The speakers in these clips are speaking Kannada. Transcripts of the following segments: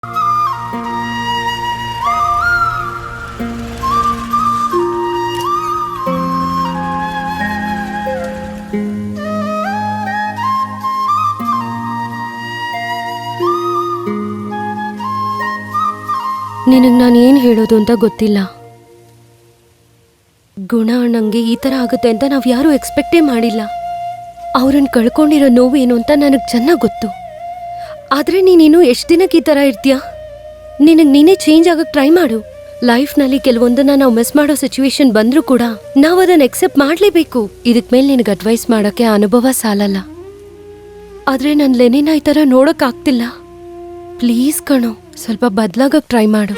ನಿನಗೆ ನಾನು ಏನು ಹೇಳೋದು ಅಂತ ಗೊತ್ತಿಲ್ಲ. ಗುಣ ಅಣ್ಣಂಗೆ ಈ ಥರ ಆಗುತ್ತೆ ಅಂತ ನಾವು ಯಾರೂ ಎಕ್ಸ್ಪೆಕ್ಟೇ ಮಾಡಿಲ್ಲ. ಅವ್ರನ್ನ ಕಳ್ಕೊಂಡಿರೋ ನೋವು ಏನು ಅಂತ ನನಗೆ ಚೆನ್ನಾಗಿ ಗೊತ್ತು. ಆದರೆ ನೀನೇನು ಎಷ್ಟು ದಿನಕ್ಕೆ ಈ ಥರ ಇರ್ತೀಯ? ನಿನಗೆ ನೀನೇ ಚೇಂಜ್ ಆಗಕ್ಕೆ ಟ್ರೈ ಮಾಡು. ಲೈಫ್ನಲ್ಲಿ ಕೆಲವೊಂದನ್ನು ನಾವು ಮಿಸ್ ಮಾಡೋ ಸಿಚುವೇಶನ್ ಬಂದರೂ ಕೂಡ ನಾವು ಅದನ್ನು ಎಕ್ಸೆಪ್ಟ್ ಮಾಡಲೇಬೇಕು. ಇದಕ್ಕೆ ಮೇಲೆ ನಿನಗೆ ಅಡ್ವೈಸ್ ಮಾಡೋಕ್ಕೆ ಅನುಭವ ಸಾಲಲ್ಲ. ಆದರೆ ನನ್ನ ಲೆನಿನ ಈ ಥರ ನೋಡೋಕ್ಕಾಗ್ತಿಲ್ಲ. ಪ್ಲೀಸ್ ಕಣೋ, ಸ್ವಲ್ಪ ಬದಲಾಗಕ್ಕೆ ಟ್ರೈ ಮಾಡು.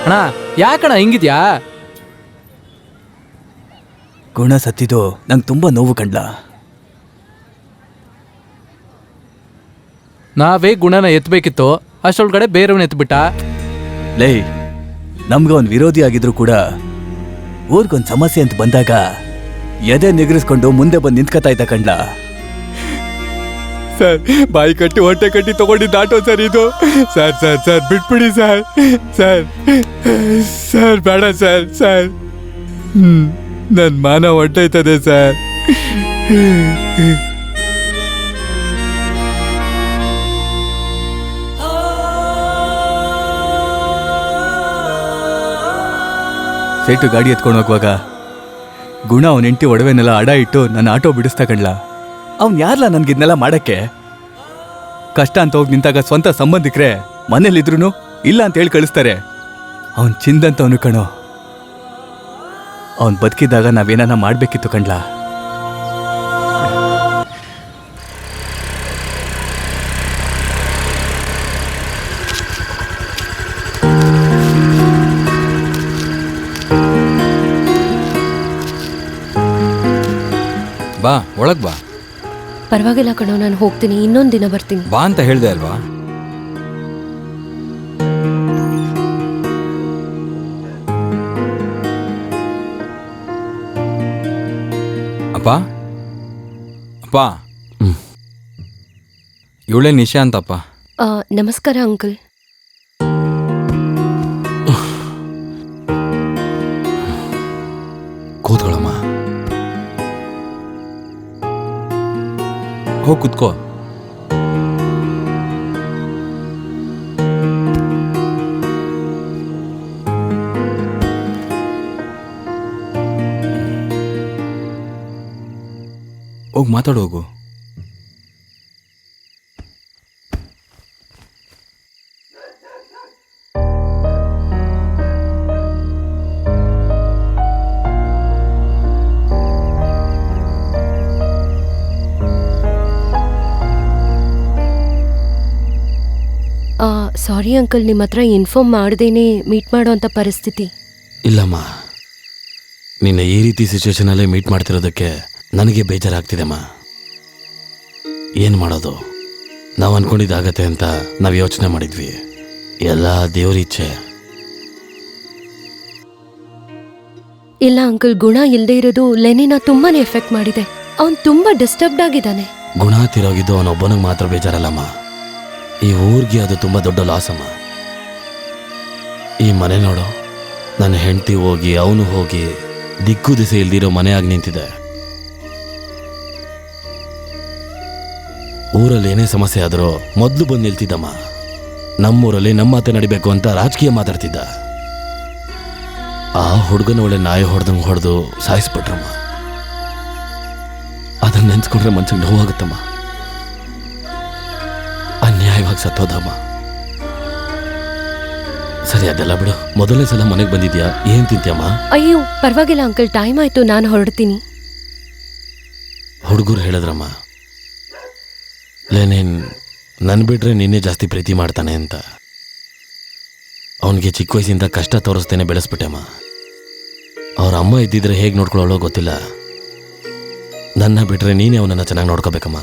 ಅಣ್ಣ ಯಾಕಣ್ಣ ಹಿಂಗಿದ್ಯಾ? ಗುಣ ಸತ್ತಿದ್ದು ನಂಗೆ ತುಂಬ ನೋವು ಕಂಡ್ಲ. ನಾವೇ ಗುಣನ ಎತ್ತಬೇಕಿತ್ತು, ಅಷ್ಟೊಳಗಡೆ ಬೇರೆಯವನ್ನ ಎತ್ಬಿಟ್ಟ. ಲೇ, ನಮ್ಗೆ ಅವ್ನು ವಿರೋಧಿ ಆಗಿದ್ರು ಕೂಡ ಊರ್ಗೊಂದು ಸಮಸ್ಯೆ ಅಂತ ಬಂದಾಗ ಎದೆ ನಿಗರಿಸ್ಕೊಂಡು ಮುಂದೆ ಬಂದು ನಿಂತ್ಕೊತಾ ಇದ್ದ ಕಂಡ್ಲ. ಸರ್, ಬಾಯಿ ಕಟ್ಟಿ ಹೊಟ್ಟೆ ಕಟ್ಟಿ ತಗೊಂಡಿದ್ದ ಆಟೋ ಸರ್ ಇದು. ಸರ್ ಸರ್ ಸರ್ ಬಿಟ್ಬಿಡಿ ಸರ್. ಸರ್ ಸರ್ ಬೇಡ ಸರ್. ಸರ್ ನನ್ನ ಮಾನ ಹೊಟ್ಟೈತದೆ ಸರ್. ಸೇಟು ಗಾಡಿ ಎತ್ಕೊಂಡು ಹೋಗುವಾಗ ಗುಣ ಅವನ ಹೆಂಡತಿ ಒಡವೆನೆಲ್ಲ ಅಡ ಇಟ್ಟು ನನ್ನ ಆಟೋ ಬಿಡಿಸ್ತಾ ಕಂಡ್ಲ. ಅವ್ನು ಯಾರಲ್ಲ ನನ್ಗಿದ್ನೆಲ್ಲ ಮಾಡಕ್ಕೆ? ಕಷ್ಟ ಅಂತ ಹೋಗಿ ನಿಂತಾಗ ಸ್ವಂತ ಸಂಬಂಧಿಕರೇ ಮನೇಲಿದ್ರು ಇಲ್ಲ ಅಂತ ಹೇಳಿ ಕಳಿಸ್ತಾರೆ. ಅವನ್ ಚಿಂದಂತವನು ಕಣೋ. ಅವನ್ ಬದುಕಿದ್ದಾಗ ನಾವೇನ ಮಾಡ್ಬೇಕಿತ್ತು ಕಂಡ್ಲ. ಬಾ, ಒಳಗ್ ಬಾ. ಪರವಾಗಿಲ್ಲ ಕಣೋ, ನಾನು ಹೋಗ್ತೀನಿ, ಇನ್ನೊಂದು ದಿನ ಬರ್ತೀನಿ. ಬಾ ಅಂತ ಹೇಳ್ದೆ ಅಲ್ವಾ? ಅಪ್ಪ ಅಪ್ಪ, ಇವಳೇ ನಿಶಾ ಅಂತಪ್ಪ. ನಮಸ್ಕಾರ ಅಂಕಲ್. ಕೂತ್ಕೊಳ್ಳಮ್ಮ. ಹೋಗಿ ಕುತ್ಕೋ. ಹೋಗಿ ಮಾತಾಡೋಗು. ಸಾರಿ ಅಂಕಲ್, ನಿಮ್ಮ ಹತ್ರ ಇನ್ಫಾರ್ಮ್ ಮಾಡ್ದೇನೆ ಮೀಟ್ ಮಾಡೋ ಅಂಥ ಪರಿಸ್ಥಿತಿ. ಇಲ್ಲಮ್ಮ, ನಿನ್ನ ಈ ರೀತಿ ಸಿಚುವೇಶನಲ್ಲೇ ಮೀಟ್ ಮಾಡ್ತಿರೋದಕ್ಕೆ ನನಗೆ ಬೇಜಾರಾಗ್ತಿದೆಮ್ಮ. ಏನು ಮಾಡೋದು? ನಾವು ಅನ್ಕೊಂಡಿದ್ದಾಗತ್ತೆ ಅಂತ ನಾವು ಯೋಚನೆ ಮಾಡಿದ್ವಿ. ಎಲ್ಲ ದೇವರಿಚ್ಛೆ. ಇಲ್ಲ ಅಂಕಲ್, ಗುಣ ಇಲ್ಲದೆ ಇರೋದು ಲೆನಿನ ತುಂಬಾನೇ ಎಫೆಕ್ಟ್ ಮಾಡಿದೆ. ಅವನು ತುಂಬಾ ಡಿಸ್ಟರ್ಬ್ಡ್ ಆಗಿದ್ದಾನೆ. ಗುಣ ತಿರೋಗಿದ್ದು ಅವನೊಬ್ಬನಿಗೆ ಮಾತ್ರ ಬೇಜಾರಲ್ಲಮ್ಮ. ಈ ಊರಿಗೆ ಅದು ತುಂಬ ದೊಡ್ಡ ಲಾಸ್ ಅಮ್ಮ. ಈ ಮನೆ ನೋಡು, ನನ್ನ ಹೆಂಡತಿ ಹೋಗಿ ಅವನು ಹೋಗಿ ದಿಕ್ಕು ದಿಸೆ ಇಲ್ದಿರೋ ಮನೆಯಾಗಿ ನಿಂತಿದೆ. ಊರಲ್ಲಿ ಏನೇ ಸಮಸ್ಯೆ ಆದರೂ ಮೊದಲು ಬಂದು ನಿಲ್ತಿದ್ದಮ್ಮ. ನಮ್ಮೂರಲ್ಲಿ ನಮ್ಮ ಮಾತೆ ನಡಿಬೇಕು ಅಂತ ರಾಜಕೀಯ ಮಾತಾಡ್ತಿದ್ದ. ಆ ಹುಡುಗನ ಒಳ್ಳೆ ನಾಯಿ ಹೊಡೆದಂಗೆ ಹೊಡೆದು ಸಾಯಿಸ್ಬಿಟ್ರಮ್ಮ. ಅದನ್ನ ನೆನ್ಸ್ಕೊಂಡ್ರೆ ಮನ್ಸಿಗೆ ನೋವಾಗುತ್ತಮ್ಮ. ಅನ್ಯಾಯವಾಗಿ ಸತ್ತೋದಮ್ಮ. ಸರಿ, ಅದೆಲ್ಲ ಬಿಡು. ಮೊದಲನೇ ಸಲ ಮನೆಗೆ ಬಂದಿದ್ಯಾ, ಏನ್ ತಿಂತ್ಯಮ್ಮ? ಅಯ್ಯೋ ಪರವಾಗಿಲ್ಲ ಅಂಕಲ್, ಟೈಮ್ ಆಯ್ತು, ನಾನು ಹೊರಡ್ತೀನಿ. ಹುಡುಗರು ಹೇಳಿದ್ರಮ್ಮ, ಲೆನಿನ್ ನನ್ ಬಿಟ್ರೆ ನಿನ್ನೆ ಜಾಸ್ತಿ ಪ್ರೀತಿ ಮಾಡ್ತಾನೆ ಅಂತ. ಅವನಿಗೆ ಚಿಕ್ಕ ವಯಸ್ಸಿಂದ ಕಷ್ಟ ತೋರಿಸ್ತೇನೆ ಬೆಳೆಸ್ಬಿಟ್ಟೆಮ್ಮ. ಅವ್ರ ಅಮ್ಮ ಇದ್ದಿದ್ರೆ ಹೇಗೆ ನೋಡ್ಕೊಳ್ಳೋ ಗೊತ್ತಿಲ್ಲ. ನನ್ನ ಬಿಟ್ರೆ ನೀನೇ ಅವನನ್ನ ಚೆನ್ನಾಗಿ ನೋಡ್ಕೋಬೇಕಮ್ಮ.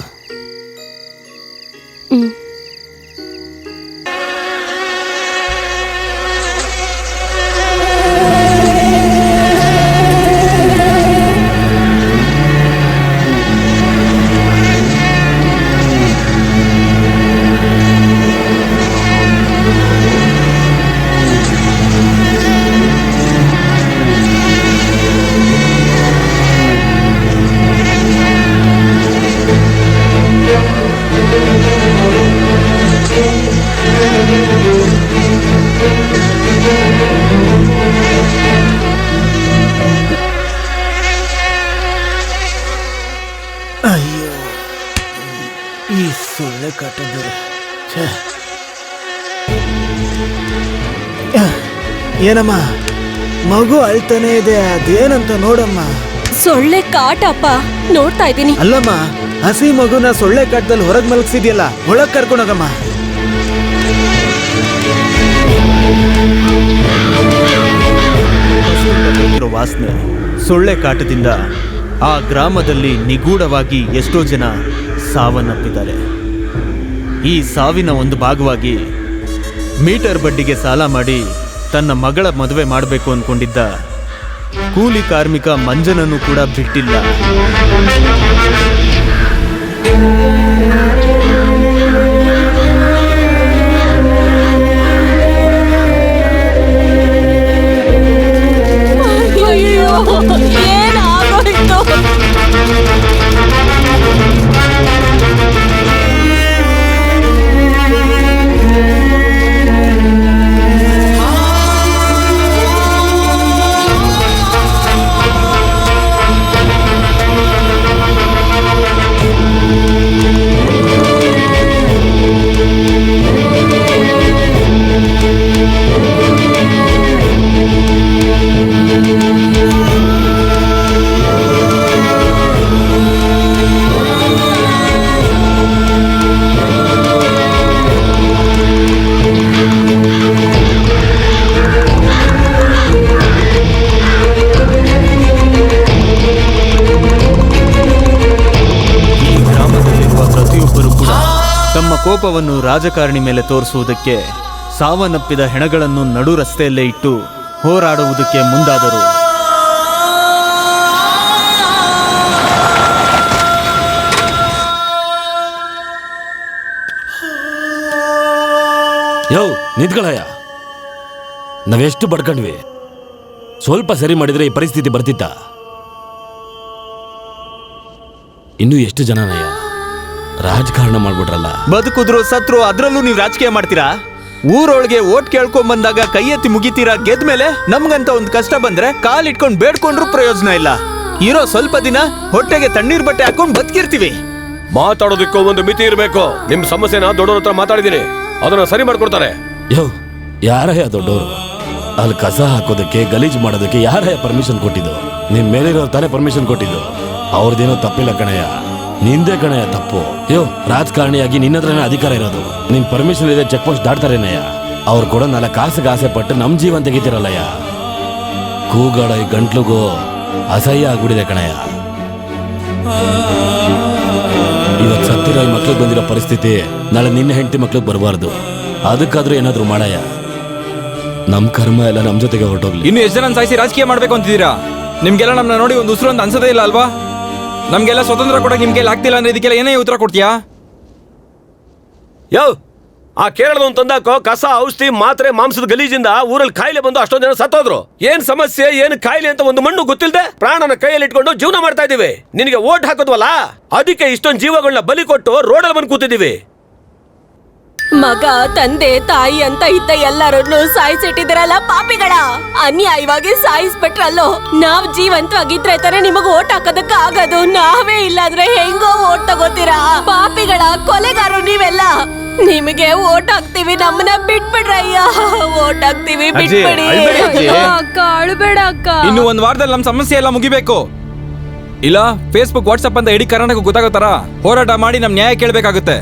ಕಟ್ಟಿದ್ರು. ಏನಮ್ಮ ಮಗು ಅಳ್ತಾನೆ ಇದೆ, ಅದೇನಂತ ನೋಡಮ್ಮ. ಸೊಳ್ಳೆ ಕಾಟಪ್ಪ, ನೋಡ್ತಾ ಇದ್ದೀನಿ. ಅಲ್ಲಮ್ಮ, ಹಸಿ ಮಗುನ ಸೊಳ್ಳೆ ಕಾಟದಲ್ಲಿ ಹೊರಗೆ ಮಲಗಿಸಿದ್ಯಲ್ಲ, ಒಳಗ್ ಕರ್ಕೊಂಡೋಗಮ್ಮ. ವಾಸನೆ ಸೊಳ್ಳೆ ಕಾಟದಿಂದ ಆ ಗ್ರಾಮದಲ್ಲಿ ನಿಗೂಢವಾಗಿ ಎಷ್ಟೋ ಜನ ಸಾವನ್ನಪ್ಪಿದ್ದಾರೆ. ಈ ಸಾವಿನ ಒಂದು ಭಾಗವಾಗಿ ಮೀಟರ್ ಬಡ್ಡಿಗೆ ಸಾಲ ಮಾಡಿ ತನ್ನ ಮಗಳ ಮದುವೆ ಮಾಡಬೇಕು ಅಂದ್ಕೊಂಡಿದ್ದ ಕೂಲಿ ಕಾರ್ಮಿಕ ಮಂಜನನ್ನು ಕೂಡ ಬಿಟ್ಟಿಲ್ಲ. ಅಯ್ಯೋ, ಏನಾಗೋಯ್ತು? ತಮ್ಮ ಕೋಪವನ್ನು ರಾಜಕಾರಣಿ ಮೇಲೆ ತೋರಿಸುವುದಕ್ಕೆ ಸಾವನ್ನಪ್ಪಿದ ಹೆಣಗಳನ್ನು ನಡು ರಸ್ತೆಯಲ್ಲೇ ಇಟ್ಟು ಹೋರಾಡುವುದಕ್ಕೆ ಮುಂದಾದರು. ಯೋ ನಿಂತ್ಕೊಳ್ಳಯ್ಯ, ನಾವೆಷ್ಟು ಬಡ್ಕೊಂಡ್ವಿ, ಸ್ವಲ್ಪ ಸರಿ ಮಾಡಿದ್ರೆ ಈ ಪರಿಸ್ಥಿತಿ ಬರ್ತಿತ್ತ? ಇನ್ನೂ ಎಷ್ಟು ಜನನಯ್ಯ ರಾಜಕಾರಣ ಮಾಡ್ಬಿಟ್ರಲ್ಲ. ಬದುಕುದ್ರು ಸತ್ರು ಅದ್ರಲ್ಲೂ ನೀವು ರಾಜಕೀಯ ಮಾಡ್ತೀರಾ? ಊರೊಳಗೆ ಓಟ್ ಕೇಳ್ಕೊಂಡ್ ಬಂದಾಗ ಕೈ ಎತ್ತಿ ಮುಗಿತೀರಾ, ಗೆದ್ಮೇಲೆ ನಮ್ಗಂತ ಒಂದು ಕಷ್ಟ ಬಂದ್ರೆ ಕಾಲಿಟ್ಕೊಂಡ್ ಬೇಡ್ಕೊಂಡ್ರು ಪ್ರಯೋಜನ ಇಲ್ಲ. ಇರೋ ಸ್ವಲ್ಪ ದಿನ ಹೊಟ್ಟೆಗೆ ತಣ್ಣೀರ್ ಬಟ್ಟೆ ಹಾಕೊಂಡ್ ಬದುಕಿರ್ತೀವಿ. ಮಾತಾಡೋದಕ್ಕೂ ಒಂದು ಮಿತಿ ಇರಬೇಕು. ನಿಮ್ ಸಮಸ್ಯೆನ ದೊಡ್ಡವ್ರ ಹತ್ರ ಮಾತಾಡಿದೀನಿ, ಅದನ್ನ ಸರಿ ಮಾಡ್ಕೊಡ್ತಾರೆ. ಯೋ ಯಾರಯ್ಯ ದೊಡ್ಡವರು? ಅಲ್ಲಿ ಕಸ ಹಾಕೋದಕ್ಕೆ ಗಲೀಜು ಮಾಡೋದಕ್ಕೆ ಯಾರಯ್ಯ ಪರ್ಮಿಷನ್ ಕೊಟ್ಟಿದ್ದು? ನಿಮ್ ಮೇಲಿರೋ ತಾನೇ ಪರ್ಮಿಷನ್ ಕೊಟ್ಟಿದ್ದು. ಅವ್ರದ್ದೇನೋ ತಪ್ಪಿಲ್ಲ ಕಣಯ್ಯ, ನಿಂದೇ ಕಣಯ್ಯ ತಪ್ಪು. ಯೋ ರಾಜಕಾರಣಿಯಾಗಿ ನಿನ್ನ ಹತ್ರನೇ ಅಧಿಕಾರ ಇರೋದು, ನಿನ್ ಪರ್ಮಿಷನ್ ಇದೆ ಚೆಕ್ ಪೋಸ್ಟ್ ದಾಟ್ತಾರೇನಯ್ಯ. ಅವ್ರು ಕೊಡೋ 4 ಕಾಸಿಗೆ ಆಸೆ ಪಟ್ಟು ನಮ್ ಜೀವನ ತೆಗಿತಿರಲ್ಲಯ್ಯ. ಕೂಗಾಡ ಈ ಗಂಟ್ಲಿಗೂ ಅಸಹ್ಯ ಆಗ್ಬಿಡಿದೆ ಕಣಯ್ಯ. ಇವತ್ತು ಸತ್ತಿರೋ ಈ ಮಕ್ಳಿಗೆ ಬಂದಿರೋ ಪರಿಸ್ಥಿತಿ ನಾಳೆ ನಿನ್ನ ಹೆಂಡತಿ ಮಕ್ಳಿಗೆ ಬರಬಾರ್ದು. ಅದಕ್ಕಾದ್ರೂ ಏನಾದ್ರೂ ಮಾಡಯ್ಯ. ನಮ್ ಕರ್ಮ ಎಲ್ಲ ನಮ್ ಜೊತೆಗೆ ಹೊರಟೋಗ್ಲಿ. ಇನ್ನು ಎಷ್ಟು ಜನ ಸಾಯಿಸಿ ರಾಜಕೀಯ ಮಾಡ್ಬೇಕು ಅಂತಿದ್ದೀರಾ? ನಿಮ್ಗೆಲ್ಲ ನಮ್ಮನ್ನ ನೋಡಿ ಒಂದು ಉಸಿರು ಅಂತ ಅನ್ಸದೇ ಇಲ್ಲ ಅಲ್ವಾ? ನಮ್ಗೆಲ್ಲ ಸ್ವತಂತ್ರ ಕೊಡಕ್ಕೆ ನಿಮ್ ಕೈಲಿ ಆಗ್ತಿಲ್ಲ ಅಂದ್ರೆ ಇದಕ್ಕೆಲ್ಲ ಏನೇ ಉತ್ತರ ಕೊಡ್ತೀಯಾ? ಯೋ ಆ ಕೇರಳದ ತಂದಾಕೋ ಕಸ, ಔಷಧಿ, ಮಾತ್ರೆ, ಮಾಂಸದ ಗಲೀಜಿಂದ ಊರಲ್ಲಿ ಕಾಯಿಲೆ ಬಂದು ಅಷ್ಟೊಂದು ಜನ ಸತ್ತೋದ್ರು. ಏನ್ ಸಮಸ್ಯೆ, ಏನ್ ಕಾಯಿಲೆ ಅಂತ ಒಂದು ಮಣ್ಣು ಗೊತ್ತಿಲ್ಲದೆ ಪ್ರಾಣನ ಕೈಯಲ್ಲಿ ಇಟ್ಕೊಂಡು ಜೀವನ ಮಾಡ್ತಾ ಇದೀವಿ. ನಿನಗೆ ಓಟ್ ಹಾಕೋದ್ವಲ್ಲ, ಅದಕ್ಕೆ ಇಷ್ಟೊಂದು ಜೀವಗಳನ್ನ ಬಲಿ ಕೊಟ್ಟು ರೋಡಲ್ಲಿ ಬಂದು ಕೂತಿದೀವಿ. ಮಗ, ತಂದೆ, ತಾಯಿ ಅಂತ ಇದ್ದ ಎಲ್ಲರನ್ನು ಸಾಯಿಸಿಟ್ಟಿದ್ರಲ್ಲ ಪಾಪಿಗಳ. ಅನ್ಯಾಯವಾಗಿ ಸಾಯಿಸ್ಬಿಟ್ರಲ್ಲೋ. ನಾವ್ ಜೀವಂತವಾಗಿದ್ರೆ ತಾನೇ ನಿಮಗ್ ಓಟ್ ಹಾಕೋದಕ್ಕ ಆಗೋದು. ನಾವೇ ಇಲ್ಲಾಂದ್ರೆ ಹೆಂಗೋ ಓಟ್ ತಗೋತೀರಾ? ಪಾಪಿಗಳ, ಕೊಲೆಗಾರರು ನೀವೆಲ್ಲ. ನಿಮಗೆ ಓಟ್ ಹಾಕ್ತಿವಿ, ನಮ್ಮನ್ನ ಬಿಟ್ಬಿಡ್ರಯ್ಯ. ಓಟ್ ಹಾಕ್ತಿವಿ, ಬಿಟ್ಬಿಡಿ. ಅಕ್ಕ ಅಳ್ಬೇಡ ಅಕ್ಕ. ಇನ್ನು 1 ವಾರದಲ್ಲಿ ನಮ್ ಸಮಸ್ಯೆ ಎಲ್ಲ ಮುಗಿಬೇಕು. ಇಲ್ಲ ಫೇಸ್ಬುಕ್, ವಾಟ್ಸ್ಆಪ್ ಅಂತ ಇಡೀ ಕರ್ನಾಟಕ ಗೊತ್ತಾಗೋತರ ಹೋರಾಟ ಮಾಡಿ ನಮ್ ನ್ಯಾಯ ಕೇಳ್ಬೇಕಾಗುತ್ತೆ.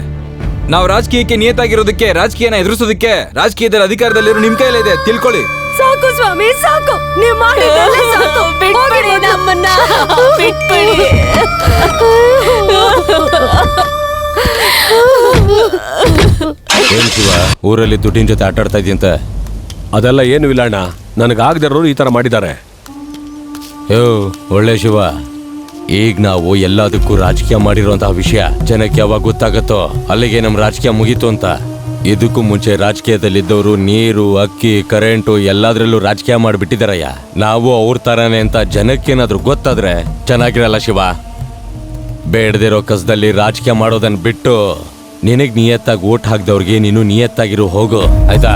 ನಾವು ರಾಜಕೀಯಕ್ಕೆ ನಿಯತ್ತಾಗಿರೋದಕ್ಕೆ, ರಾಜಕೀಯನ ಎದುರಿಸೋದಕ್ಕೆ ರಾಜಕೀಯದಲ್ಲಿ ಅಧಿಕಾರದಲ್ಲಿರೋ ನಿಮ್ ಕೈಲೇ ಇದೆ, ತಿಳ್ಕೊಳ್ಳಿ. ಸಾಕು ಸ್ವಾಮಿ, ಸಾಕು. ನೀವು ಮಾಡಿದ್ದೆಲ್ಲ ಸಾಕು. ಬಿಟ್ಬಿಡಿ ನಮ್ಮನ್ನ, ಬಿಟ್ಬಿಡಿ. ಏನ್ ಶಿವ, ಊರಲ್ಲಿ ದುಡ್ಡಿನ ಜೊತೆ ಆಟಾಡ್ತಾ ಇದೆಯಂತೆ? ಅದೆಲ್ಲ ಏನು ಇಲ್ಲ ಅಣ್ಣ, ನನಗಾಗದಿರೋರು ಈ ತರ ಮಾಡಿದ್ದಾರೆ. ಯೋ ಒಳ್ಳೆ ಶಿವ, ಈಗ ನಾವು ಎಲ್ಲದಕ್ಕೂ ರಾಜಕೀಯ ಮಾಡಿರುವಂತಹ ವಿಷಯ ಜನಕ್ಕೆ ಯಾವಾಗ ಗೊತ್ತಾಗತ್ತೋ ಅಲ್ಲಿಗೆ ನಮ್ ರಾಜಕೀಯ ಮುಗೀತು ಅಂತ. ಇದಕ್ಕೂ ಮುಂಚೆ ರಾಜಕೀಯದಲ್ಲಿದ್ದವರು ನೀರು, ಅಕ್ಕಿ, ಕರೆಂಟು ಎಲ್ಲದ್ರಲ್ಲೂ ರಾಜಕೀಯ ಮಾಡಿಬಿಟ್ಟಿದಾರಯ್ಯ. ನಾವು ಅವ್ರ ತರಾನೇ ಅಂತ ಜನಕ್ಕೇನಾದ್ರೂ ಗೊತ್ತಾದ್ರೆ ಚೆನ್ನಾಗಿರಲ್ಲ ಶಿವ. ಬೇಡದಿರೋ ಕಸದಲ್ಲಿ ರಾಜಕೀಯ ಮಾಡೋದನ್ನ ಬಿಟ್ಟು ನಿನಗ್ ನಿಯತ್ತಾಗಿ ಓಟ್ ಹಾಕ್ದವ್ರಿಗೆ ನೀನು ನಿಯತ್ತಾಗಿರು, ಹೋಗು ಆಯ್ತಾ?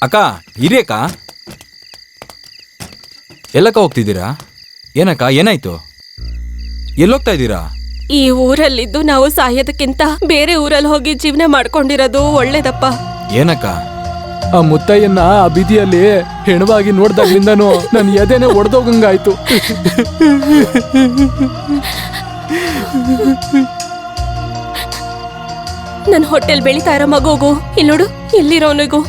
ಅಕ್ಕ ಇರಿ ಅಕ್ಕ. ಎಲ್ಲಕ್ಕ ಹೋಗ್ತಿದ್ದೀರಾ? ಏನಕ್ಕ ಏನಾಯ್ತು? ಎಲ್ಲೋಗ್ತಾ ಇದ್ದೀರಾ? ಈ ಊರಲ್ಲಿದ್ದು ನಾವು ಸಾಯೋದಕ್ಕಿಂತ ಬೇರೆ ಊರಲ್ಲಿ ಹೋಗಿ ಜೀವನ ಮಾಡ್ಕೊಂಡಿರೋದು ಒಳ್ಳೇದಪ್ಪ. ಏನಕ್ಕ? ಆ ಮುತ್ತಯ್ಯನ್ನ ಆ ಬೀದಿಯಲ್ಲಿ ಹೆಣವಾಗಿ ನೋಡ್ದಾಗ್ಲಿಂದನೂ ನನ್ನ ಎದೆನೆ ಒಡೆದೋಗಂಗಾಯ್ತು. ನನ್ನ ಹೊಟ್ಟೆಲ್ ಬೆಳೀತಾ ಇರೋ ಮಗುಗೂ ಇಲ್ಲಿ ನೋಡು ಇಲ್ಲಿರೋನಿಗೂ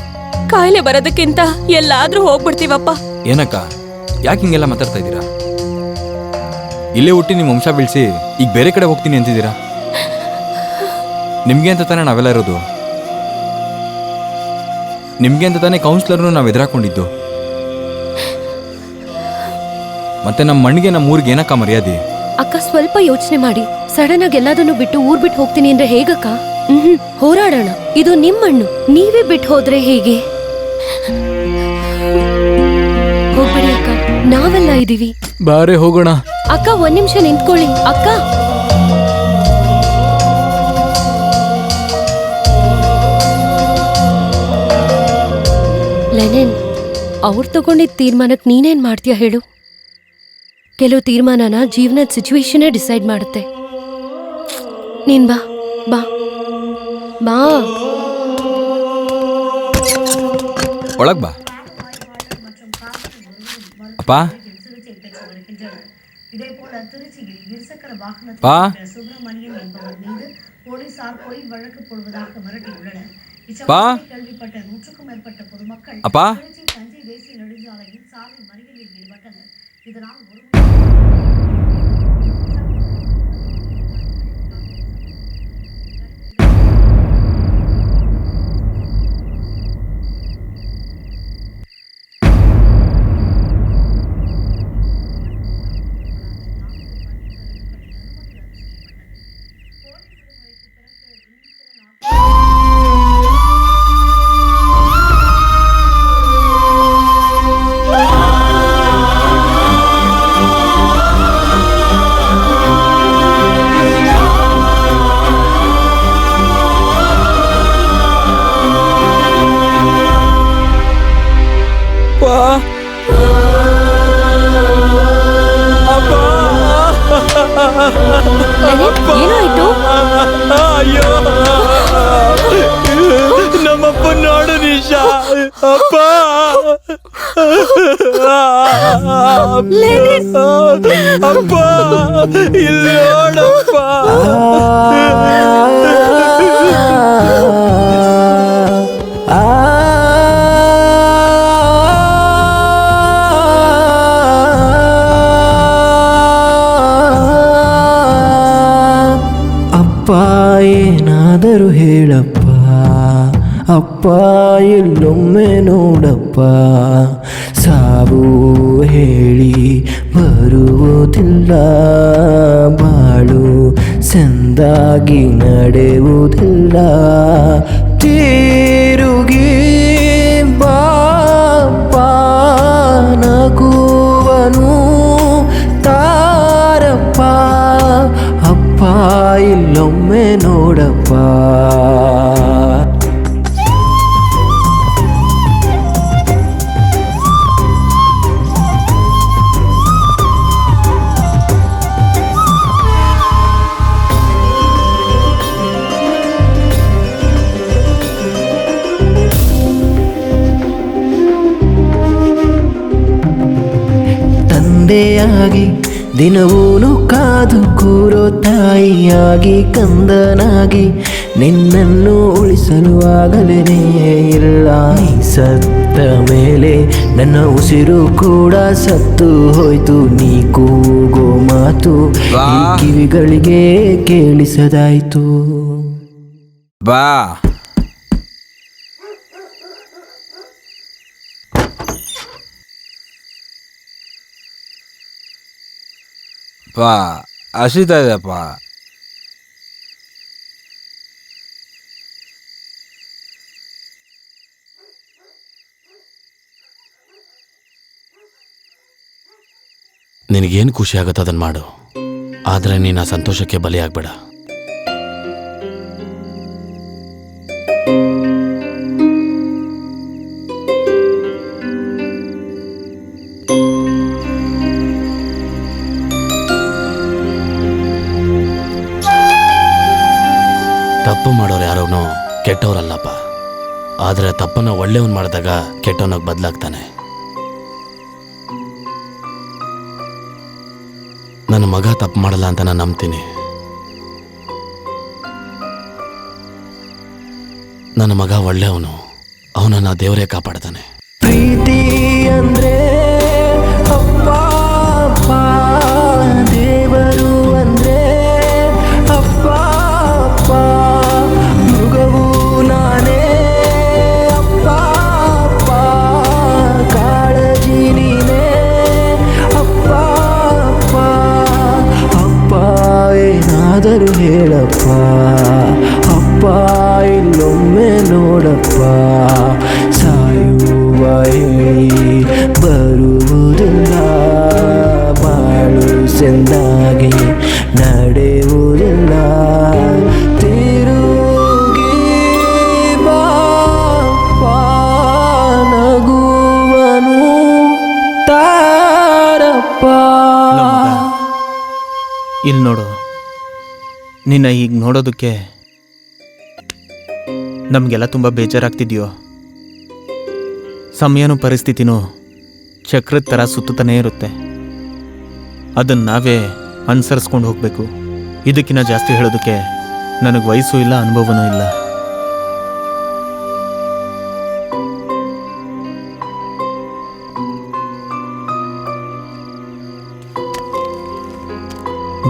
ಕಾಯಿಲೆ ಬರೋದಕ್ಕಿಂತ ಎಲ್ಲಾದ್ರೂ ಹೋಗ್ಬಿಡ್ತೀವಪ್ಪ. ಏನಕ್ಕ ಯಾಕೆ ಹಿಂಗೆಲ್ಲ ಮಾತಾಡ್ತಾ ಇದ್ದೀರಾ? ಇಲ್ಲೇ ಹುಟ್ಟಿ ನಿಮ್ಮ ವಂಶ ಬೆಳೆಸಿ ಈಗ ಬೇರೆ ಕಡೆ ಹೋಗ್ತೀನಿ ಅಂತಿದ್ದೀರಾ? ನಿಮ್ಗೆ ಅಂತ ತಾನೇ ನಾವೆಲ್ಲ ಇರೋದು. ನಿಮ್ಗೆ ಅಂತ ತಾನೇ ಕೌನ್ಸಿಲರ್ನು ನಾವು ಎದುರಾಕೊಂಡಿದ್ದು. ಮತ್ತೆ ನಮ್ಮ ಮಣ್ಣಿಗೆ ನಮ್ಮ ಊರಿಗೆ ಏನಕ್ಕ ಮರ್ಯಾದೆ? ಅಕ್ಕ ಸ್ವಲ್ಪ ಯೋಚನೆ ಮಾಡಿ. ಸಡನ್ ಆಗಿ ಎಲ್ಲದನ್ನು ಬಿಟ್ಟು ಊರ್ ಬಿಟ್ಟು ಹೋಗ್ತೀನಿ ಅಂದ್ರೆ ಹೇಗಕ್ಕ? ಹೋರಾಡೋಣ. ಇದು ನಿಮ್ ಮಣ್ಣು, ನೀವೇ ಬಿಟ್ಟು ಹೋದ್ರೆ ಹೇಗೆ? ಹೋಗ್ಬೇಡಿ ಅಕ್ಕ, ನಾವೆಲ್ಲ ಇದೀವಿ. ಬಾರೆ ಹೋಗೋಣ. ಅಕ್ಕ ಒಂದ್ ನಿಮಿಷ ನಿಂತ್ಕೊಳ್ಳಿ. ಅಕ್ಕ ಲೆನಿನ್, ಅವ್ರು ತಗೊಂಡಿದ್ದ ತೀರ್ಮಾನಕ್ಕೆ ನೀನೇನ್ ಮಾಡ್ತೀಯ ಹೇಳು? ಕೆಲವು ತೀರ್ಮಾನನ ಜೀವನದ ಸಿಚುವೇಶನ್ ಡಿಸೈಡ್ ಮಾಡುತ್ತೆ. ನೀನ್ ಬಾ ಬಾ ಬಾ ಒಳಗ್ ಬಾ. ಅಪ್ಪ பா சுப்பிரமணியன் என்பவர் மீது போலீசார் பொய் வழக்கு போடுவதாக மிரட்டியுள்ளனர். பா கேள்விப்பட்ட 100க்கும் மேற்பட்ட பொதுமக்கள் அப்பா தஞ்சை தேசிய நெடுஞ்சாலையில் சாலை மறியலில் ஈடுபட்டனர். இதனால் ಏನಾಯ್ತು? ಅಯ್ಯೋ ನಮ್ಮಪ್ಪ ನೋಡು ನಿಶಾ. ಅಪ್ಪ ಅಪ್ಪ ಇಲ್ಲಿ ನೋಡಪ್ಪ. ಏನಾದರೂ ಹೇಳಪ್ಪ, ಅಪ್ಪ ಇಲ್ಲೊಮ್ಮೆ ನೋಡಪ್ಪ. ಸಾವು ಹೇಳಿ ಬರುವುದಿಲ್ಲ, ಬಾಳು ಸಂದಾಗಿ ನಡೆಯುವುದಿಲ್ಲ. ತಿರುಗಿ ಬಾಪ ನಗುವನು ತಾರಪ್ಪ, ಅಪ್ಪ ಇಲ್ಲೊಮ್ಮೆ ನೋಡಪ್ಪ. ತಂದೆಯಾಗಿ ದಿನವೂನು ಕಾದು ಕೂರೋ ತಾಯಿಯಾಗಿ ಕಂದನಾಗಿ ನಿನ್ನನ್ನು ಉಳಿಸಲು ಆಗಲೇನೇ ಇಲ್ಲ. ನೀ ಸತ್ತ ಮೇಲೆ ನನ್ನ ಉಸಿರು ಕೂಡ ಸತ್ತು ಹೋಯ್ತು. ನೀ ಕೂಗೋ ಮಾತು ಈ ಕಿವಿಗಳಿಗೆ ಕೇಳಿಸದಾಯ್ತು. ಬಾ ಬಾ ಹಸಿತಾ ಇದೆಯಪ್ಪ. ನಿನಗೇನು ಖುಷಿ ಆಗುತ್ತೆ ಅದನ್ನು ಮಾಡು, ಆದರೆ ನೀನು ಆ ಸಂತೋಷಕ್ಕೆ ಬಲಿಯಾಗಬೇಡ. ಆದರೆ ತಪ್ಪನ್ನ ಒಳ್ಳೆಯವನ್ ಮಾಡಿದಾಗ ಕೆಟ್ಟವನಾಗಿ ಬದಲಾಗ್ತಾನೆ. ನನ್ನ ಮಗ ತಪ್ಪು ಮಾಡಲ್ಲ ಅಂತ ನಾನು ನಂಬ್ತೀನಿ. ನನ್ನ ಮಗ ಒಳ್ಳೆಯವನು, ಅವನನ್ನ ದೇವರೇ ಕಾಪಾಡ್ತಾನೆ. ಪ್ರೀತಿ ಅಂದ್ರೆ ಅಪ್ಪ ಅಪ್ಪ, ದೇವರು ಅಂದ್ರೆ ಅಪ್ಪ ಅಪ್ಪ, ಮೃಗವು ನಾನೇ ಅಪ್ಪ ಅಪ್ಪ, ಕಾಳಜಿ ನೀನೇ ಅಪ್ಪ ಅಪ್ಪ. ಅಪ್ಪ ಏನಾದರೂ ಹೇಳಪ್ಪ, ಅಪ್ಪ ಇಲ್ಲೊಮ್ಮೆ ನೋಡಪ್ಪ, ಸಾಯುವ ಹೇಳಿ ಬರುವುದಿಲ್ಲ, ಬಾಳು ಸೆಂದಾಗೆ ನಡೆಯುವುದಿಲ್ಲ, ತಿರುಗಿ ಬಾಪ ನಗುವನು ತಾರಪ್ಪ. ಇಲ್ಲಿ ನೋಡು, ನಿನ್ನ ಈಗ ನೋಡೋದಕ್ಕೆ ನಮಗೆಲ್ಲ ತುಂಬ ಬೇಜಾರಾಗ್ತಿದ್ಯೋ. ಸಮಯನೂ ಪರಿಸ್ಥಿತಿನೂ ಚಕ್ರದ ಥರ ಸುತ್ತತಾನೇ ಇರುತ್ತೆ. ಅದನ್ನು ನಾವೇ ಅನುಸರಿಸ್ಕೊಂಡು ಹೋಗಬೇಕು. ಇದಕ್ಕಿಂತ ಜಾಸ್ತಿ ಹೇಳೋದಕ್ಕೆ ನನಗೆ ವಯಸ್ಸು ಇಲ್ಲ, ಅನುಭವನೂ ಇಲ್ಲ.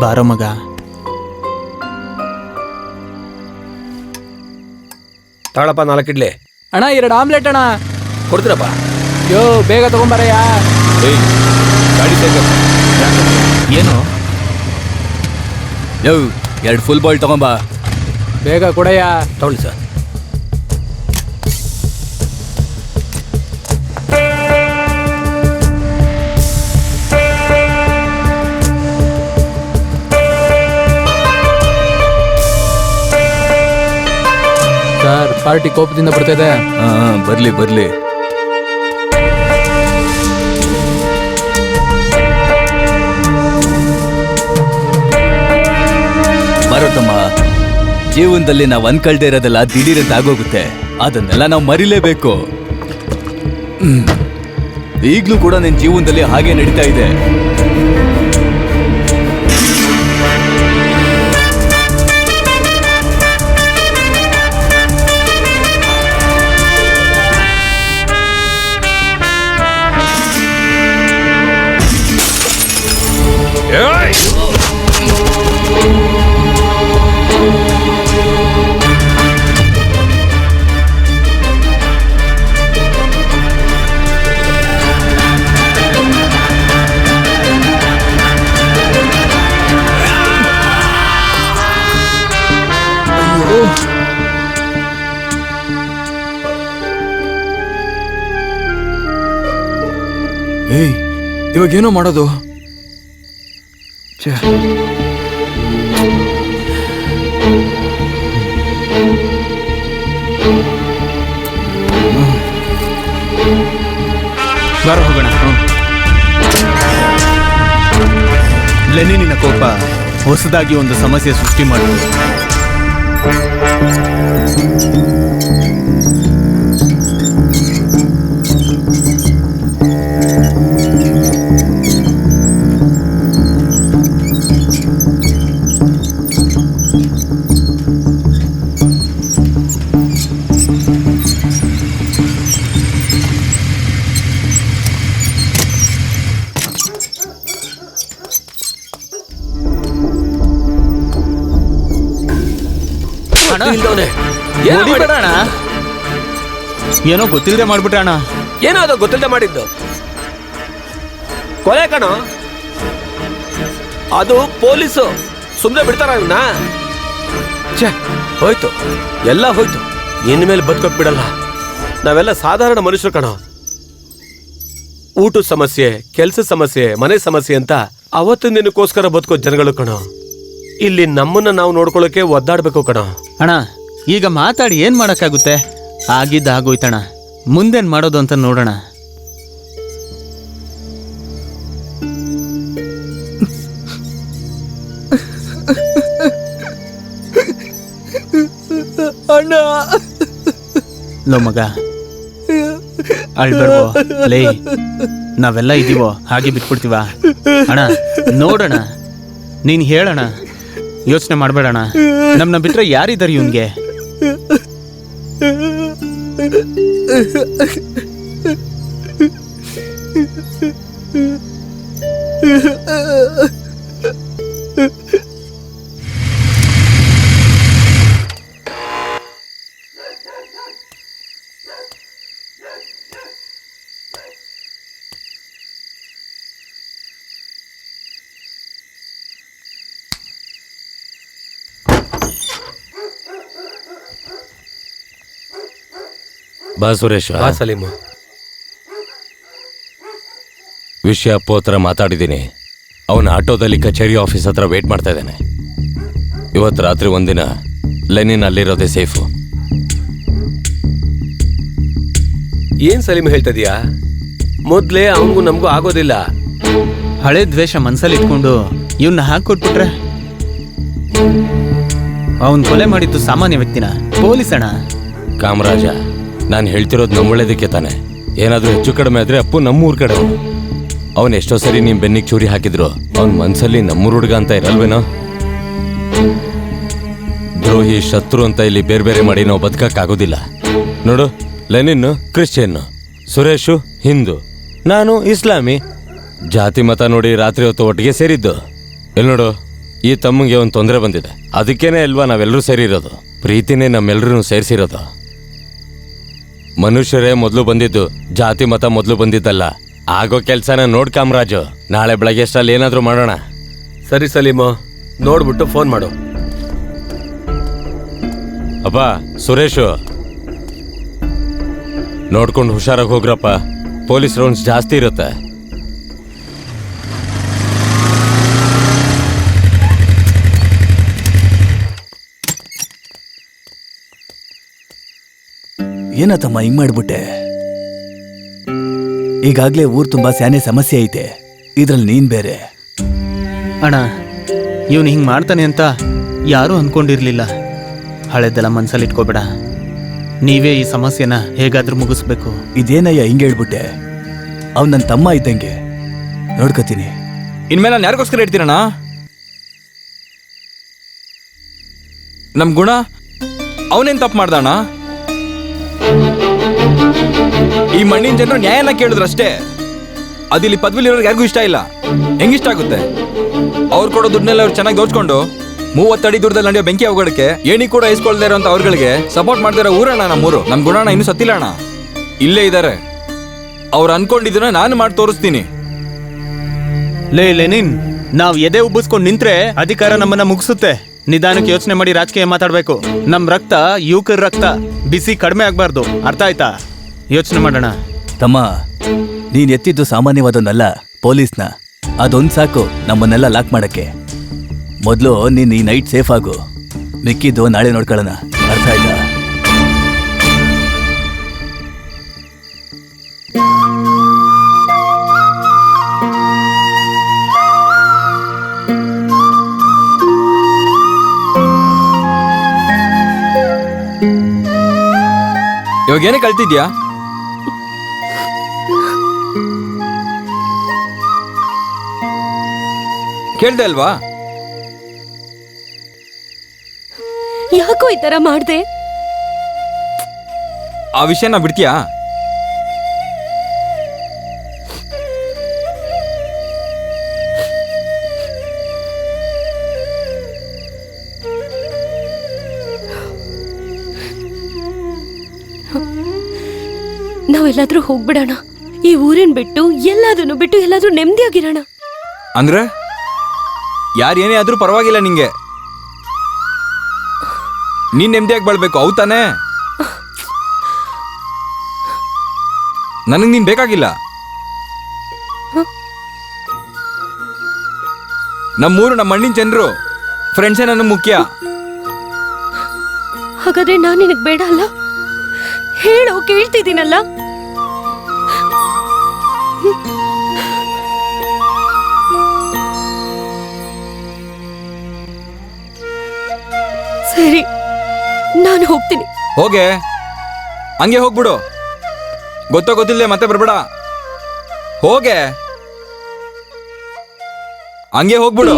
ಬಾರೋ ಮಗ. ತಾಳಪ್ಪ 4 ಇಡ್ಲಿ. ಅಣ್ಣ 2 ಆಮ್ಲೆಟ್ ಅಣ್ಣ. ಕೊಡ್ತೀರಪ್ಪ? ಯೋ ಬೇಗ ತಗೊಂಬರಯ್ಯ. ಗಾಡಿ ಏನು? ಯೋ 2 ಫುಲ್ ಬಾಯ್ಲ್ ತಗೊಂಬ. ಬೇಗ ಕೊಡಯ್ಯ. ತಗೊಳ್ಳಿ ಸರ್. ಸರ್ ಪಾರ್ಟಿ ಕೋಪದಿಂದ ಬರ್ತಿದೆ. ಬರ್ಲಿ ಬರ್ಲಿ. ಬರುತ್ತಮ್ಮ, ಜೀವನದಲ್ಲಿ ನಾವು ಅನ್ಕಳ್ದೇ ಇರೋದೆಲ್ಲ ದಿಢೀರಂತ ಆಗೋಗುತ್ತೆ. ಅದನ್ನೆಲ್ಲ ನಾವು ಮರಿಲೇಬೇಕು. ಈಗ್ಲೂ ಕೂಡ ನಿನ್ ಜೀವನದಲ್ಲಿ ಹಾಗೆ ನಡೀತಾ ಇದೆ. ಏಯ್, ಇವಾಗೇನೋ ಮಾಡೋದು? ಬಾರೋ ಹೋಗೋಣ. ಲೆನಿನಿನ ಕೋಪ ಹೊಸದಾಗಿ ಒಂದು ಸಮಸ್ಯೆ ಸೃಷ್ಟಿ ಮಾಡುವುದು. ಏನೋ ಗೊತ್ತಿಲ್ಲದೆ ಮಾಡ್ಬಿಟ್ರೆ ಅಣ್ಣ. ಏನೋ ಅದು ಗೊತ್ತಿಲ್ಲದೆ ಮಾಡಿದ್ದು ಕೊಲೆ ಕಣೋ. ಅದು ಪೊಲೀಸು ಸುಮ್ಮನೆ ಬಿಡ್ತಾರ ಇವನ್ನ? ಹೋಯ್ತು, ಎಲ್ಲ ಹೋಯ್ತು. ಇನ್ಮೇಲೆ ಬದುಕೋಕ್ ಬಿಡಲ್ಲ. ನಾವೆಲ್ಲ ಸಾಧಾರಣ ಮನುಷ್ಯರು ಕಣೋ. ಊಟದ ಸಮಸ್ಯೆ, ಕೆಲ್ಸದ ಸಮಸ್ಯೆ, ಮನೆ ಸಮಸ್ಯೆ ಅಂತ ಅವತ್ತಿನ ದಿನಕ್ಕೋಸ್ಕರ ಬದುಕೋ ಜನಗಳು ಕಣೋ. ಇಲ್ಲಿ ನಮ್ಮನ್ನ ನಾವು ನೋಡ್ಕೊಳ್ಳೋಕೆ ಒದ್ದಾಡ್ಬೇಕು ಕಣೋ. ಅಣ್ಣ, ಈಗ ಮಾತಾಡಿ ಏನ್ ಮಾಡಕ್ಕಾಗುತ್ತೆ? ಆಗಿದ್ದಾಗೋಯ್ತಣ್ಣ. ಮುಂದೇನ್ ಮಾಡೋದು ಅಂತ ನೋಡೋಣ. ಅಣ್ಣ ಲೋ ಮಗ, ಅಳ್ಬೇಡ್ವೋ ಲೇ, ನಾವೆಲ್ಲ ಇದೀವೋ ಹಾಗೆ ಬಿಟ್ಬಿಡ್ತೀವ ಅಣ್ಣ? ನೋಡೋಣ, ನೀನು ಹೇಳೋಣ, ಯೋಚನೆ ಮಾಡಬೇಡಣ. ನಮ್ಮನ್ನ ಬಿಟ್ರೆ ಯಾರಿದ್ದಾರೆ ಇವನ್ಗೆ? ಬಾ ಸುರೇಶ್. ಬಾ ಸಲೀಮು. ವಿಷಯ ಅಪ್ಪು ಹತ್ರ ಮಾತಾಡಿದ್ದೀನಿ. ಅವನ ಆಟೋದಲ್ಲಿ ಕಚೇರಿ ಆಫೀಸ್ ಹತ್ರ ವೇಟ್ ಮಾಡ್ತಾ ಇದ್ದಾನೆ. ಇವತ್ತು ರಾತ್ರಿ ಒಂದಿನ ಲೆನಿನ್ ಅಲ್ಲಿರೋದೇ ಸೇಫು. ಏನ್ ಸಲೀಮ್ ಹೇಳ್ತದೀಯಾ? ಮೊದ್ಲೇ ಅವನಿಗೂ ನಮಗೂ ಆಗೋದಿಲ್ಲ. ಹಳೆ ದ್ವೇಷ ಮನ್ಸಲ್ಲಿ ಇಟ್ಕೊಂಡು ಇವನ್ನ ಹಾಕೊಟ್ಬಿಟ್ರೆ? ಅವನ್ ಕೊಲೆ ಮಾಡಿದ್ದು ಸಾಮಾನ್ಯ ವ್ಯಕ್ತಿನ? ಪೊಲೀಸ್ ಅಣ್ಣ. ಕಾಮರಾಜ, ನಾನು ಹೇಳ್ತಿರೋದು ನಮ್ಮ ಒಳ್ಳೇದಕ್ಕೆ ತಾನೆ. ಏನಾದರೂ ಹೆಚ್ಚು ಕಡಿಮೆ ಆದ್ರೆ ಅಪ್ಪು ನಮ್ಮೂರ್ ಕಡೆ ಅವನು ಎಷ್ಟೋ ಸರಿ ನಿಮ್ ಬೆನ್ನಿಗೆ ಚೂರಿ ಹಾಕಿದ್ರು ಅವನ್ ಮನ್ಸಲ್ಲಿ ನಮ್ಮೂರ್ ಹುಡುಗ ಅಂತ ಇರಲ್ವೇನೋ? ದ್ರೋಹಿ ಶತ್ರು ಅಂತ ಇಲ್ಲಿ ಬೇರೆ ಬೇರೆ ಮಾಡಿ ನಾವು ಬದುಕಕ್ಕಾಗೋದಿಲ್ಲ. ನೋಡು, ಲೆನಿನ್ ಕ್ರಿಶ್ಚಿಯನ್, ಸುರೇಶು ಹಿಂದೂ, ನಾನು ಇಸ್ಲಾಮಿ. ಜಾತಿ ಮತ ನೋಡಿ ರಾತ್ರಿ ಹೊತ್ತು ಒಟ್ಟಿಗೆ ಸೇರಿದ್ದು. ಎಲ್ಲಿ ನೋಡು, ಈ ತಮ್ಮಗೆ ಒಂದು ತೊಂದರೆ ಬಂದಿದೆ. ಅದಕ್ಕೇನೆ ಅಲ್ವಾ ನಾವೆಲ್ಲರೂ ಸೇರಿರೋದು. ಪ್ರೀತಿನೇ ನಮ್ಮೆಲ್ಲರೂ ಸೇರಿಸಿರೋದು. ಮನುಷ್ಯರೇ ಮೊದಲು ಬಂದಿದ್ದು, ಜಾತಿ ಮತ ಮೊದಲು ಬಂದಿದ್ದಲ್ಲ. ಆಗೋ ಕೆಲ್ಸನ ನೋಡ್ ಕಾಮರಾಜು. ನಾಳೆ ಬೆಳಗ್ಗೆ ಅಷ್ಟರಲ್ಲಿ ಏನಾದ್ರೂ ಮಾಡೋಣ. ಸರಿ ಸಲೀಮು, ನೋಡ್ಬಿಟ್ಟು ಫೋನ್ ಮಾಡು. ಅಪ್ಪ ಸುರೇಶು, ನೋಡ್ಕೊಂಡು ಹುಷಾರಾಗಿ ಹೋಗ್ರಪ್ಪ. ಪೊಲೀಸ್ ರೌಂಡ್ಸ್ ಜಾಸ್ತಿ ಇರುತ್ತೆ. ಏನತ್ತಮ್ಮ ಹಿಂಗ್ ಮಾಡ್ಬಿಟ್ಟೆ? ಈಗಾಗ್ಲೇ ಊರ್ ತುಂಬಾ ಸ್ಯಾನೆ ಸಮಸ್ಯೆ ಐತೆ, ಇದ್ರಲ್ಲಿ ನೀನ್ ಬೇರೆ. ಅಣ್ಣ, ಇವನು ಹಿಂಗೆ ಮಾಡ್ತಾನೆ ಅಂತ ಯಾರೂ ಅಂದ್ಕೊಂಡಿರ್ಲಿಲ್ಲ. ಹಳೆದೆಲ್ಲ ಮನ್ಸಲ್ಲಿ ಇಟ್ಕೋಬೇಡ. ನೀವೇ ಈ ಸಮಸ್ಯೆನ ಹೇಗಾದ್ರೂ ಮುಗಿಸ್ಬೇಕು. ಇದೇನಯ್ಯ ಹಿಂಗೆ ಹೇಳ್ಬಿಟ್ಟೆ? ಅವ್ನು ನನ್ನ ತಮ್ಮ ಇದ್ದಂಗೆ, ನೋಡ್ಕೋತೀನಿ. ಇನ್ಮೇಲೆ ನಾನು ಯಾರಿಗೋಸ್ಕರ ಇಡ್ತೀರಣ್ಣ? ನಮ್ ಗುಣ ಅವನೇನ್ ತಪ್ಪು ಮಾಡ್ದಣ್ಣ? ಈ ಮಣ್ಣಿನ ಜನರು ನ್ಯಾಯನ ಕೇಳಿದ್ರಷ್ಟೇ. ಅದಿಲ್ಲಿ ಪದವಿಲಿರೋರ್ಗೆ ಯಾರಿಗೂ ಇಷ್ಟ ಇಲ್ಲ. ಹೆಂಗಿಷ್ಟ ಆಗುತ್ತೆ? ಅವ್ರು ಕೊಡೋ ದುಡ್ಡನ್ನೆಲ್ಲ ಅವ್ರು ಚೆನ್ನಾಗಿ ದೋಚ್ಕೊಂಡು 30 ಅಡಿ ದೂರದಲ್ಲಿ ನಡೆಯೋ ಬೆಂಕಿ ಅವಘಡಕ್ಕೆ ಏಣಿ ಕೂಡ ಇಸ್ಕೊಳ್ದೇ ಇರೋಂಥ ಅವ್ರಗಳಿಗೆ ಸಪೋರ್ಟ್ ಮಾಡ್ದಿರೋ ಊರಣ್ಣ ನಮ್ಮೂರು. ನಮ್ ಗುಣನ ಇನ್ನೂ ಸತ್ತಿಲ್ಲ ಅಣ್ಣ, ಇಲ್ಲೇ ಇದ್ದಾರೆ. ಅವ್ರು ಅನ್ಕೊಂಡಿದ್ದನ್ನ ನಾನು ಮಾಡಿ ತೋರಿಸ್ತೀನಿ. ಲೇ ಲೆನಿನ್, ನಾವ್ ಎದೆ ಉಬ್ಬಿಸ್ಕೊಂಡು ನಿಂತ್ರೆ ಅಧಿಕಾರ ನಮ್ಮನ್ನ ಮುಗಿಸುತ್ತೆ. ನಿಧಾನಕ್ಕೆ ಯೋಚನೆ ಮಾಡಿ ರಾಜಕೀಯ ಮಾತಾಡ್ಬೇಕು. ನಮ್ ರಕ್ತ ಯುವಕರ ರಕ್ತ, ಬಿಸಿ ಕಡಿಮೆ ಆಗ್ಬಾರ್ದು. ಅರ್ಥ ಆಯ್ತಾ? ಯೋಚನೆ ಮಾಡೋಣ. ತಮ್ಮ, ನೀನ್ ಎತ್ತಿದ್ದು ಸಾಮಾನ್ಯವಾದೊಂದಲ್ಲ, ಪೊಲೀಸ್ನ. ಅದೊಂದ್ ಸಾಕು ನಮ್ಮನ್ನೆಲ್ಲ ಲಾಕ್ ಮಾಡಕ್ಕೆ. ಮೊದಲು ನೀನ್ ಈ ನೈಟ್ ಸೇಫ್ ಆಗು, ಮಿಕ್ಕಿದ್ದು ನಾಳೆ ನೋಡ್ಕೊಳ್ಳೋಣ. ಅರ್ಥ ಆಯ್ತಾ? ಇವಾಗ ಏನೇ ಕಳ್ತಿದ್ಯಾ? ಕೇಳ್ದೆ ಅಲ್ವಾ? ಯಾಕೋ ಈ ತರ ಮಾಡ್ದೆ? ಆ ವಿಷಯನ ಬಿಡ್ತೀಯಾ? ನಾವೆಲ್ಲಾದ್ರೂ ಹೋಗ್ಬಿಡೋಣ. ಈ ಊರಿನ ಬಿಟ್ಟು ಎಲ್ಲಾದ್ರೂ ಬಿಟ್ಟು ಎಲ್ಲಾದ್ರೂ ನೆಮ್ಮದಿಯಾಗಿರೋಣ. ಅಂದ್ರೆ ಯಾರೇನೇ ಆದ್ರೂ ಪರವಾಗಿಲ್ಲ ನಿಂಗೆ. ನೀನ್ ನೆಮ್ಮದಿಯಾಗಿ ಬಾಳ್ಬೇಕು, ಅವು ತಾನೇ? ನನಗ್ ನೀನ್ ಬೇಕಾಗಿಲ್ಲ. ನಮ್ಮೂರು, ನಮ್ಮ ಮಣ್ಣಿನ ಜನರು, ಫ್ರೆಂಡ್ಸೇ ನನಗೆ ಮುಖ್ಯ. ಹಾಗಾದ್ರೆ ನಾನು ನಿನಗ್ ಬೇಡ ಅಲ್ಲ? ಹೇಳು, ಕೇಳ್ತಿದ್ದೀನಲ್ಲ. ಸರಿ, ನಾನು ಹೋಗ್ತೀನಿ. ಹೋಗೆ, ಹಂಗೆ ಹೋಗ್ಬಿಡು. ಗೊತ್ತೋ ಗೊತ್ತಿಲ್ಲದೆ ಮತ್ತೆ ಬರ್ಬೇಡ. ಹೋಗೆ, ಹಂಗೆ ಹೋಗ್ಬಿಡು.